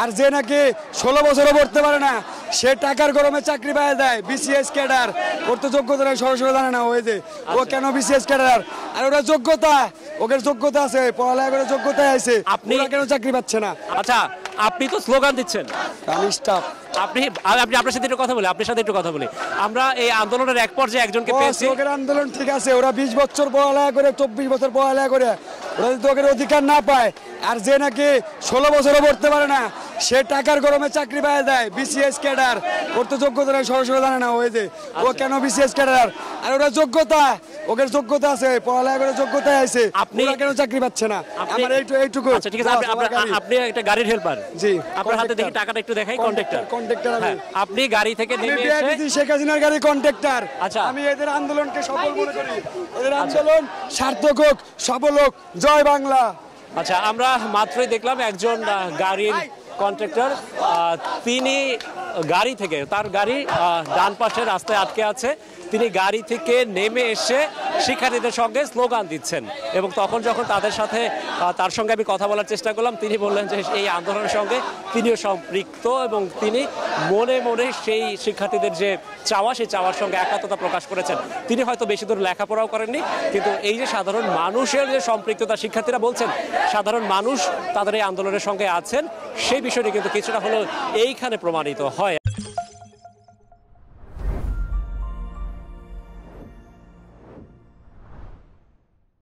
আর যে নাকি 16 বছরও পড়তে পারে না সে টাকার গরমে চাকরি পেয়ে দেয় বিসিএস ক্যাডার। ওর তো যোগ্যতা নেই, সরাসরি জানে না ওই যে ও কেন বিসিএস ক্যাডার। আর ওরা যোগ্যতা, ওদের যোগ্যতা আছে, পড়ালেখা করে যোগ্যতা আছে, আপনি কেন চাকরি পাচ্ছে না? আচ্ছা, আপনি তো স্লোগান দিচ্ছেন, আমি স্টাফ। আপনি আপনার সাথে একটু কথা বলি, আপনার সাথে একটু কথা বলি। আমরা এই আন্দোলনের এক পর্যায়ে একজনকে পেয়েছি। ওদের আন্দোলন ঠিক আছে, ওরা 20 বছর পড়ালেখা করে, 24 বছর পড়ালেখা করে, ওরা যদি ওদের অধিকার না পায়, আর যে নাকি 16 বছরও পড়তে পারে না সে টাকার গরমে চাকরি পেয়ে দেয় বিসিএস ক্যাডার। ওর তো যোগ্যতা নেই, সরাসরি জানে না ওই যে ও কেন বিসিএস ক্যাডার। আর ওরা যোগ্যতা, ওদের যোগ্যতা আছে, পড়ালেখা করে যোগ্যতা আছে, আপনি কেন চাকরি পাচ্ছে না? আমার এইটুকু। আচ্ছা ঠিক আছে, আপনি একটা গাড়ির হেল্পার। জি, আপনার হাতে দেখি টাকাটা একটু দেখাই। কন্ট্রাক্টর আমি। আপনি গাড়ি থেকে নেমে এসে শেখ হাসিনার গাড়ি কন্ট্রাক্টর। আচ্ছা, আমি এদের আন্দোলনকে সফল মনে করি, এদের আন্দোলন সার্থক হোক, সফল হোক, জয় বাংলা। আচ্ছা, আমরা মাত্রই দেখলাম একজন গাড়ির কন্ট্রাক্টর, তিনি গাড়ি থেকে, তার গাড়ি ডান পাশে রাস্তায় আটকে আছে, তিনি গাড়ি থেকে নেমে এসে শিক্ষার্থীদের সঙ্গে স্লোগান দিচ্ছেন। এবং তখন যখন তাদের সাথে তার সঙ্গে আমি কথা বলার চেষ্টা করলাম, তিনি বললেন যে এই আন্দোলনের সঙ্গে তিনিও সম্পৃক্ত এবং তিনি মনে মনে সেই শিক্ষার্থীদের যে চাওয়া, সেই চাওয়ার সঙ্গে একাত্মতা প্রকাশ করেছেন। তিনি হয়তো বেশি দূর লেখাপড়াও করেননি, কিন্তু এই যে সাধারণ মানুষের যে সম্পৃক্ততা, শিক্ষার্থীরা বলছেন সাধারণ মানুষ তাদের এই আন্দোলনের সঙ্গে আছেন, সেই বিষয়টি কিন্তু কিছুটা হলেও এইখানে প্রমাণিত হয়।